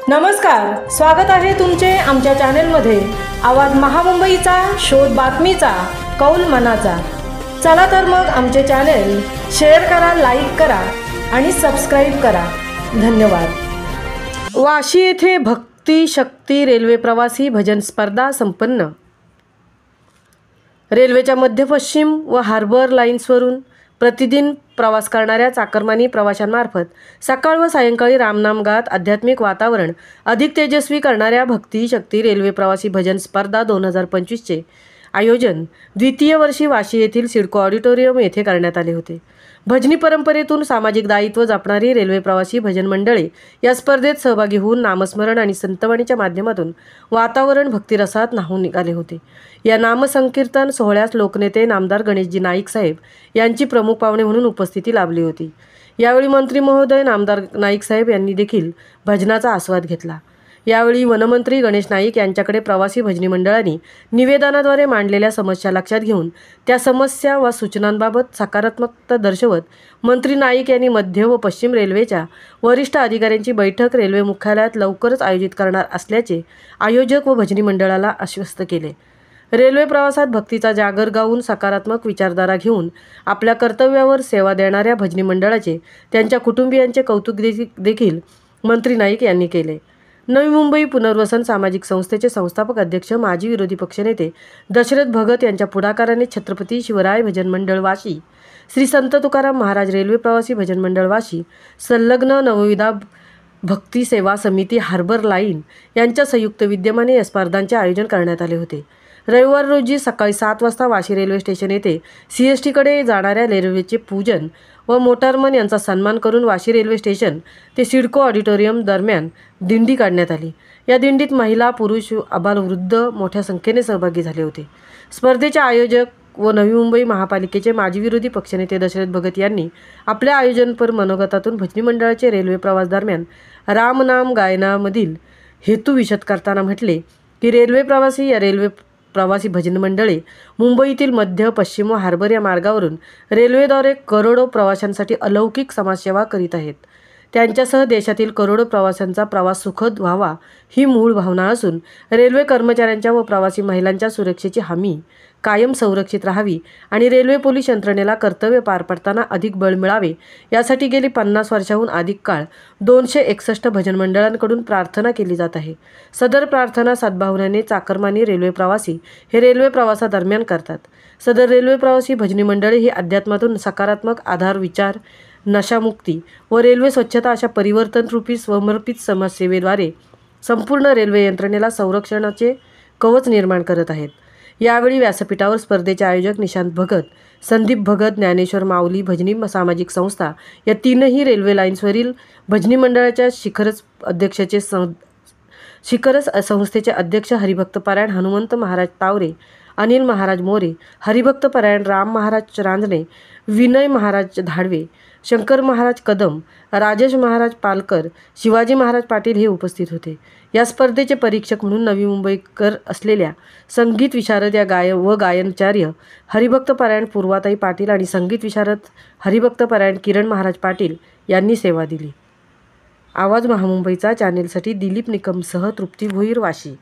नमस्कार, स्वागत आहे तुमचे आमच्या चॅनेलमध्ये। आवाज महामुंबईचा, शोध बातमीचा, कौल मनाचा। चला तर मग आमचे चॅनेल शेअर करा, लाईक करा आणि सबस्क्राइब करा। धन्यवाद। वाशी येथे भक्ती शक्ती रेल्वे प्रवासी भजन स्पर्धा संपन्न। रेल्वेच्या मध्य पश्चिम व हार्बर लाईन्सवरून प्रतिदिन प्रवास करणाऱ्या चाकरमानी प्रवाशांमार्फत सकाळ व सायंकाळी रामनाम गात आध्यात्मिक वातावरण अधिक तेजस्वी करणाऱ्या भक्ती शक्ती रेल्वे प्रवासी भजन स्पर्धा 2025चे आयोजन द्वितीय वर्षी वाशी येथील सिडको ऑडिटोरियम येथे करण्यात आले होते। भजनी परंपरेतून सामाजिक दायित्व जपणारी रेल्वे प्रवासी भजन मंडळे या स्पर्धेत सहभागी होऊन नामस्मरण आणि संतवाणीच्या माध्यमातून वातावरण भक्तिरसात न्हाऊन निघाले होते। या नामसंकीर्तन सोहळ्यास लोकनेते नामदार गणेशजी नाईक साहेब यांची प्रमुख पाहुणे म्हणून उपस्थिती लाभली होती। यावेळी मंत्री महोदय नामदार नाईक साहेब यांनी देखील भजनाचा आस्वाद घेतला। यावेळी वनमंत्री गणेश नाईक यांच्याकडे प्रवासी भजनी मंडळांनी निवेदनाद्वारे मांडलेल्या समस्या लक्षात घेऊन त्या समस्या व सूचनांबाबत सकारात्मकता दर्शवत मंत्री नाईक यांनी मध्य व पश्चिम रेल्वेच्या वरिष्ठ अधिकाऱ्यांची बैठक रेल्वे मुख्यालयात लवकरच आयोजित करणार असल्याचे आयोजक व भजनी मंडळाला आश्वस्त केले। रेल्वे प्रवासात भक्तीचा जागर गाऊन सकारात्मक विचारधारा घेऊन आपल्या कर्तव्यावर सेवा देणाऱ्या भजनी मंडळाचे त्यांच्या कुटुंबियांचे कौतुक देखील मंत्री नाईक यांनी केले। नवी मुंबई पुनर्वसन सामाजिक संस्थेचे संस्थापक अध्यक्ष माजी विरोधी पक्षनेते दशरथ भगत यांच्या पुढाकाराने छत्रपती शिवराय भजन मंडळ वाशी, श्री संत तुकाराम महाराज रेल्वे प्रवासी भजन मंडळ वाशी, संलग्न नवविधा भक्ती सेवा समिती हार्बर लाईन यांच्या संयुक्त विद्यमाने या स्पर्धांचे आयोजन करण्यात आले होते। रविवार रोजी सकाळी 7 वाजता वाशी रेल्वे स्टेशन येथे CSTकडे जाणाऱ्या रेल्वेचे पूजन व मोटारमन यांचा सन्मान करून वाशी रेल्वे स्टेशन ते सिडको ऑडिटोरियम दरम्यान दिंडी काढण्यात आली। या दिंडीत महिला, पुरुष, आबालवृद्ध मोठ्या संख्येने सहभागी झाले होते। स्पर्धेचे आयोजक व नवी मुंबई महापालिकेचे माजी विरोधी पक्षनेते दशरथ भगत यांनी आपल्या आयोजनपर मनोगतातून भजनी मंडळाचे रेल्वे प्रवास दरम्यान रामनाम गायनामधील हेतू विशद करताना म्हटले की रेल्वे प्रवासी भजन मंडळे मुंबईतील मध्य, पश्चिम व हार्बर या मार्गावरून रेल्वेद्वारे करोडो प्रवाशांसाठी अलौकिक समाजसेवा करीत आहेत। त्यांच्यासह देशातील करोडो प्रवाशांचा प्रवास सुखद व्हावा ही मूळ भावना असून रेल्वे कर्मचाऱ्यांच्या व प्रवासी महिलांच्या सुरक्षेची हमी कायम संरक्षित राहावी आणि रेल्वे पोलीस यंत्रणेला कर्तव्य पार पडताना अधिक बळ मिळावे यासाठी गेली 50 वर्षांहून अधिक काळ 261 भजन मंडळांकडून प्रार्थना केली जात आहे। सदर प्रार्थना सद्भावनेने चाकरमानी रेल्वे प्रवासी हे रेल्वे प्रवासादरम्यान करतात। सदर रेल्वे प्रवासी भजनी मंडळे ही अध्यात्मातून सकारात्मक आधार, विचार, नशामुक्ती व रेल्वे स्वच्छता अशा परिवर्तनरूपी समर्पित समाजसेवेद्वारे संपूर्ण रेल्वे यंत्रणेला संरक्षणाचे कवच निर्माण करत आहेत। यावेळी व्यासपीठावर स्पर्धेचे आयोजक निशांत भगत, संदीप भगत, ज्ञानेश्वर माऊली भजनी सामाजिक संस्था या तीनही रेल्वे लाईन्सवरील भजनी मंडळाच्या शिखरच संस्थेचे अध्यक्ष हरिभक्तपरायण हनुमंत महाराज तावरे, अनिल महाराज मोरे, हरिभक्तपरायण राम महाराज रांजणे, विनय महाराज धाडवे, शंकर महाराज कदम, राजेश महाराज पालकर, शिवाजी महाराज पाटील हे उपस्थित होते। या स्पर्धेचे परीक्षक म्हणून नवी मुंबईकर असलेल्या संगीत विशारद या गायनाचार्य हरिभक्तपरायण पूर्वाताई पाटील आणि संगीत विशारद हरिभक्तपरायण किरण महाराज पाटील यांनी सेवा दिली। आवाज महामुंबईचा चॅनेलसाठी दिलीप निकमसह तृप्ती भोईर, वाशी।